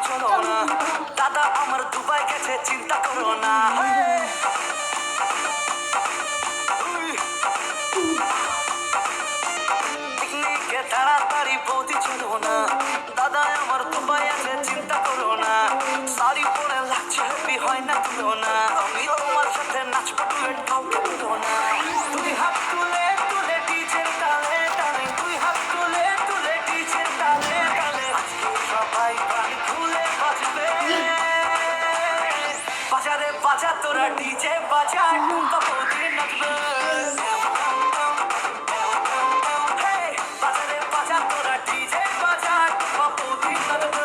চলো না, দাদা আমার দুবাই গেছে চিন্তা করো না। পিকনিকে তাড়াতাড়ি বৌদি চলো না, দাদা আমার দুবাই আছে চিন্তা করো না। শাড়ি পরে লাগছে হ্যাপি হয় না তুলো না, আমি তোমার সাথে নাচবো ডুয়েট কাউকে তুলো না। দুই হাত তুলে তুলে ডিজের তালে তালে, দুই হাত তুলে তুলে ডিজের তালে তালে, আজকে সবাই প্রাণ খুলে বাজবে। বাজারে বাজা তোরা ডিজে বাজা, টুম্পা বৌদি নাচবে। বাজারে বাজা তোরা ডিজে বাজা, টুম্পা বৌদি নাচবে।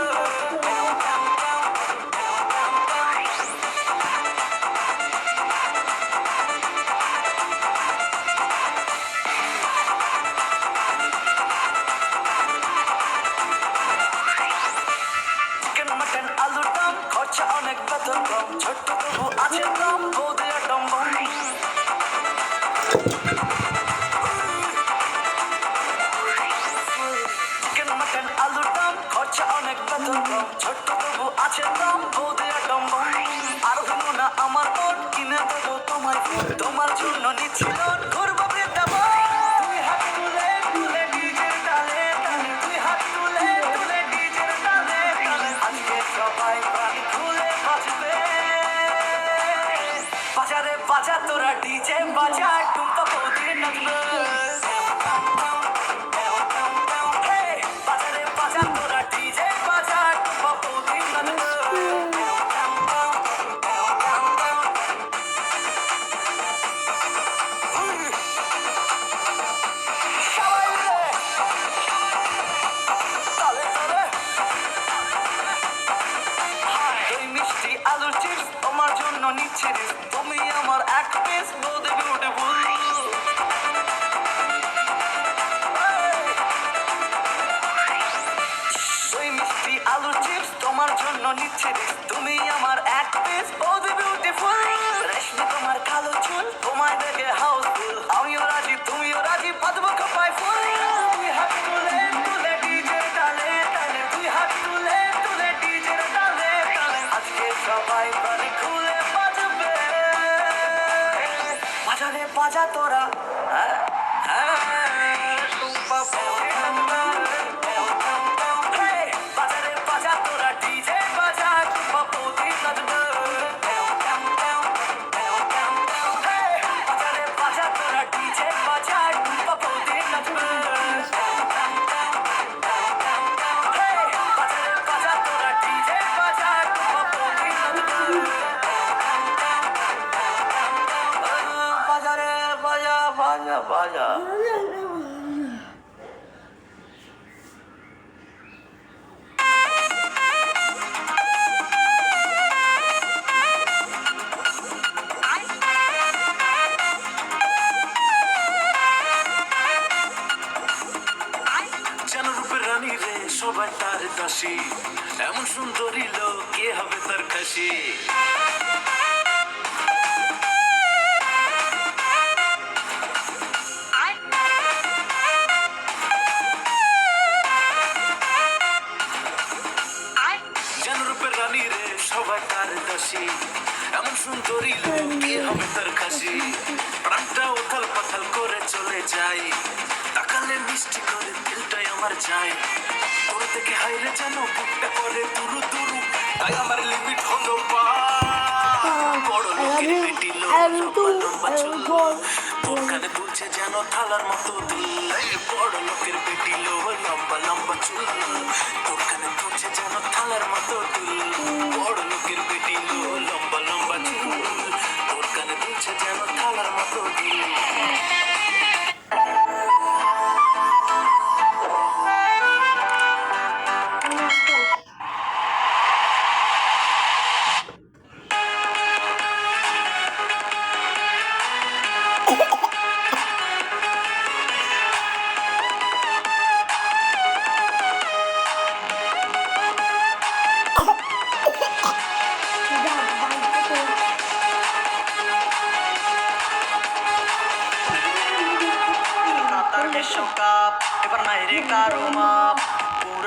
চিকেন মাটন আলুর দম, খরচা অনেক বেতন কম, ছোট্ট তবু আছে দম, বৌদি আটম বম। চিকেন মাটন আলুর দম, খরচা অনেক বেতন কম, ছোট্ট তবু আছে দম, বৌদি আটম বম। আর ভেঙো না আমার মন, কিনে দেবো তোমার ফোন, তোমার জন্য নিচ্ছি লোন, ঘুরবো বৃন্দাবন। দুই হাত তুলে তুলে ডিজের তালে তালে, দুই হাত তুলে তুলে ডিজের তালে তালে, আজকে সবাই প্রাণ খুলে বাজবে। বাজারে বাজা তোরা ডিজে বাজা, টুম্পা বৌদি নাচবে। বাজারে বাজা তোরা ডিজে বাজা, টুম্পা বৌদি নাচবে। সবাই মিলে তালে তালে। এই মিষ্টি আলুর চিপস তোমার জন্য নিচ্ছি রে, তুমি আমার এক পিস বৌদি বিউটিফুল। ওই মিষ্টি আলুর চিপস তোমার জন্য নিচ্ছি রে, তুমি আমার এক পিস বৌদি বিউটিফুল। রেশমি তোমার কালো চুল, তোমায় দেখে হাউসফুল, আমিও রাজি তুমিও রাজি, বাঁধবো খোপায় ফুল। দুই হাত তুলে তুলে ডিজের তালে তালে, দুই হাত তুলে তুলে ডিজের তালে তালে, আজকে সবাই প্রাণ খুলে বাজবে। বাজারে বাজা তোরা টুম্পা বৌদি নাচবে। বাজারে বাজা তোরা ডিজে বাজা, টুম্পা বৌদি নাচবে। বাজারে বাজা তোরা ডিজে বাজা, টুম্পা বৌদি নাচবে। বাজারে বাজা তোরা ডিজে বাজা, টুম্পা বৌদি নাচবে। বাজারে বাজা বাজা বাজা। যেন রূপের রানী রে সবাই তার দাসী, এমন সুন্দরী লোক কে হবে তার খাসি। যেন রূপের রানী রে সবাই তার দাসী, এমন সুন্দরী লোক কে হবে তার খাসি। প্রাণটা উথাল পাথাল করে চলে যায়, তাকালে মিষ্টি করে দিলটাই আমার যায়। তোর থেকে হাইরে যেন বুকটা করে দুরু দুরু, তাই আমার লিমিট হলো বড় লোকের বেটি লোক, লম্বা চুল, তোর কানে দুলছে যেন থালার মতো দুল। বড় লোকের বেটি লোক, লম্বা লম্বা চুল, তোর কানে দুলছে যেন থালার মতো দুল। বড় লোকের বেটি লোক, লম্বা লম্বা চুল, তোর কানে দুলছে যেন থালার মতো দুল। বিশ্বকাপ এবার নাই রে কারো মাপ,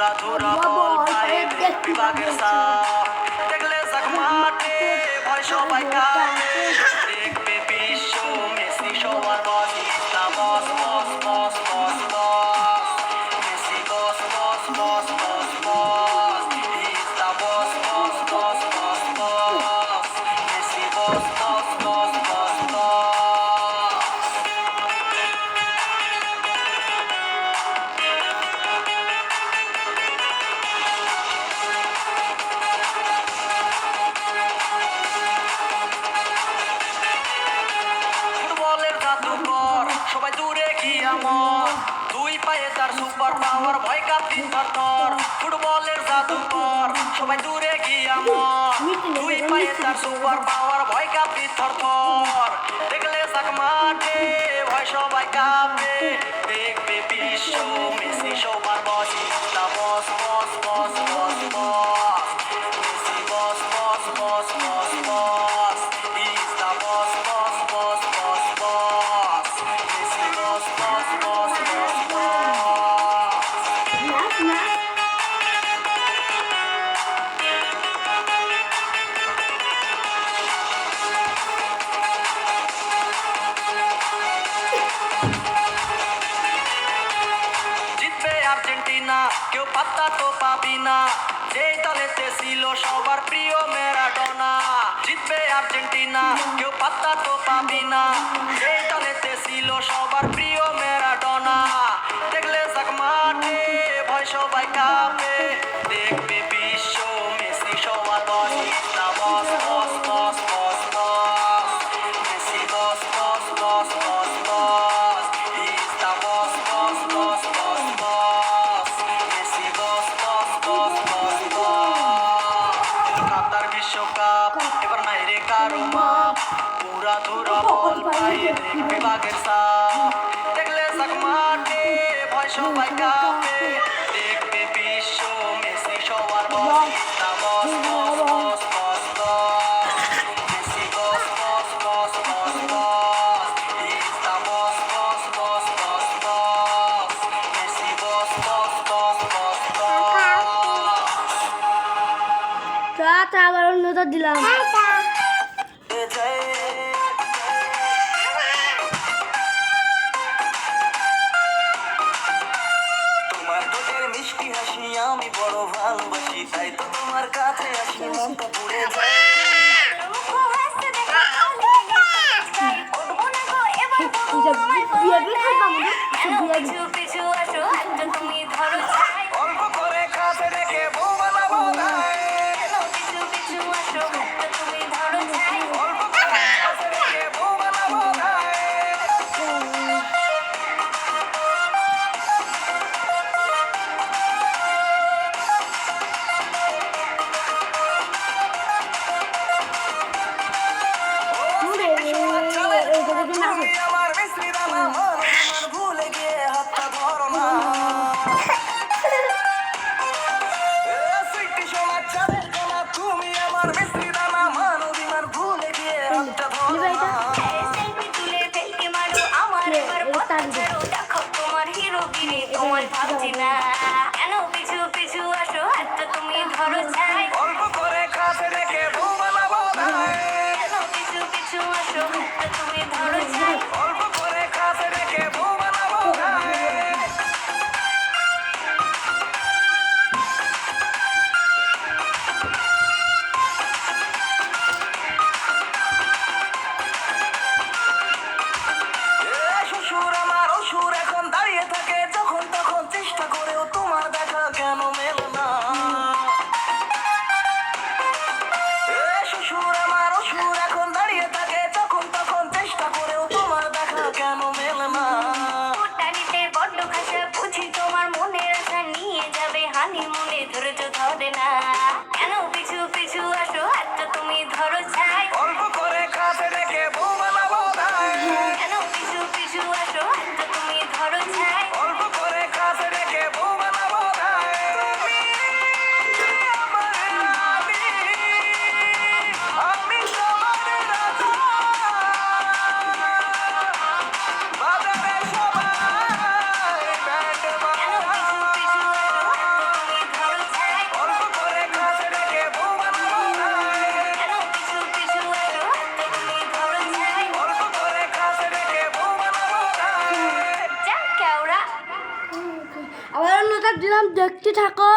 পুরা ধুরা বল পায়ে দেখবি বাঘের ছাপ দেখলে যাক মাঠে ভয় সবাই কাঁপে দেখবে বিশ্ব মেসি সবার বস ইস্তা বস বস বস বস বস মেসি বস বস বস বস বস ইস্তা বস বস বস বস বস মেসি বস বস বস বস বস সবাই দূরে কি আমার দুই পায়ে তার সুপার পাওয়ার ভয় কাঁপি থরথর ফুটবলের জাদুকর সবাই দূরে কি আমার দুই পায়ে তার সুপার পাওয়ার ভয় কাঁপি থরথর দেখলে যাক মাঠে ভয় সবাই কাঁপে দেখবে বিশ্ব মেসি সবার বস ইস্তা বস বস বস বস বস মেসি বস বস বস বস বস ইস্তা বস বস বস বস বস মেসি বস বস বস বস বস জিতবে আর্জেন্টিনা কেউ পাত্তা তো পাবি না যেই দলেতে ছিল সবার প্রিয় ম্যারাডোনা জিতবে আর্জেন্টিনা কেউ পাত্তা তো পাবি না যেই দলেতে ছিল সবার প্রিয় ম্যারাডোনা দেখলে যাক মাঠে ভয় সবাই কাঁপে দেখবে বিশ্ব মেসি সবার বস ইস্তা বস বস বস বস বস মেসি বস বস বস বস বস ইস্তা বস বস বস বস বস মেসি বস বস বস বস বস কাতার বিশ্বকাপ এবার নাই রে কারো মাপ পুরা ধুরা বল পায়ে দেখবি বাঘের ছাপ দেখলে যাক মাঠে ভয় সবাই কাঁপে দেখবে বিশ্ব মেসি সবার বস ইস্তা বস বস বস বস বস মেসি বস বস বস বস বস ইস্তা বস বস বস বস বস মেসি বস বস বস বস বস আবার অন্যটা দিলাম তোমার তোদের মিষ্টি হাসি আমি বড় ভালোবাসি তাই তো তোমার কাছে আসি মনটা পুড়ে যায় অল্প করে কাছে রেখে বউ বানাবো গায়ে অল্প করে কাছে রেখে বউ বানাবো গায়ে তুমি আমার মিশ্রি দানা আমার ভুলে গিয়ে হাতটা ধরো না সুইটি সোনা চাঁদের কোনা তুমি আমার মিশ্রি দানা মানবিমার ভুলে গিয়ে হাতটা ধরো না তোমার ভাবছি না কেন পিছু পিছু আসো হাতটা তুমি ধরো চাই অল্প করে কাছে রেখে বউ বানাবো গায়ে কেন পিছু পিছু আসো হাতটা তুমি ধরো চাই অল্প করে কাছে রেখে বউ বানাবো গায়ে শ্বশুর আমার অসুর এখন দাঁড়িয়ে থাকে যখন তখন চেষ্টা করেও তোমার দেখা কেন মেলে না দেখতে থাকো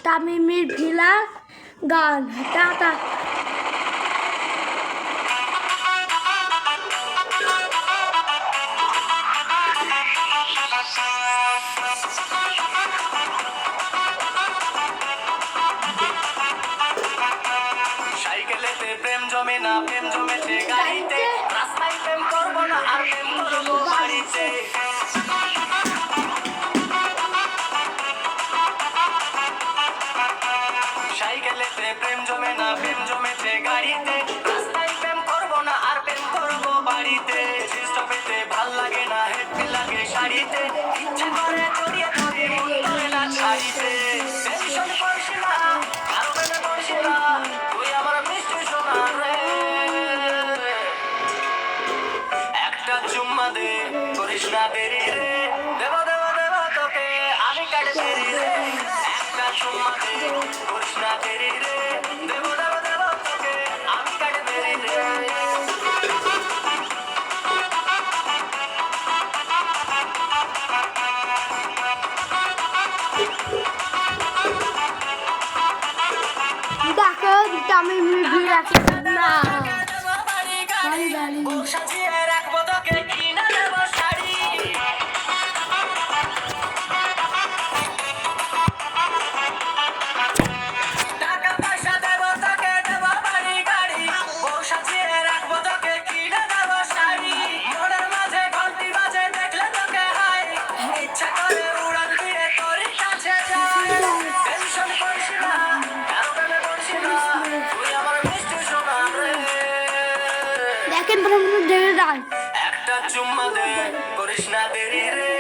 তামিমের ভিলা গান। টাটা। সাইকেলেতে প্রেম জমে না, প্রেম জমেছে গাড়িতে, রাস্তায় প্রেম করবো না আর প্রেম করবো বাড়িতে। সাইকেলেতে প্রেম জমে না, প্রেম জমেছে গাড়িতে, রাস্তায় প্রেম করবো না আর প্রেম করবো বাড়িতে। স্টপেতে ভাল লাগে না, হেডফিল লাগে শাড়িতে, ইচ্ছে করে জড়িয়ে ধরে মন ধরে না ছাড়িতে। টেনশন করিস না, কারো প্রেমে পড়িস না, তুই আমার মিষ্টি সোনা রে। একটা চুম্মা দে, করিস না দেরি রে, দেব দেব দেব তোকে আমি কাটে দেরি রে। একটা চুম্মা দে, করিস না দেরি রে, দেব দেব দেব তোকে আমি কাটে দেরি রে। দেখো তামিমের ভিলা না সাজিয়ে রাখবো তোকে, কিনা দেব শাড়ি। টাকা পয়সা দেব তোকে, দেব বাড়ি গাড়ি, বউ সাজিয়ে রাখবো তোকে, কিনা দেব শাড়ি। মনের মাঝে ঘন্টি বাজে দেখলে তোকে হাই, ইচ্ছা করে উড়ান দিয়ে তোর কাছে যাই। টেনশন করিস না, কারো প্রেমে পড়িস না, তুই আমার মিষ্টি সোনা রে। দেখেন প্রথম দেখে যান। একটা চুম্মা দে, করিস না দেরি রে,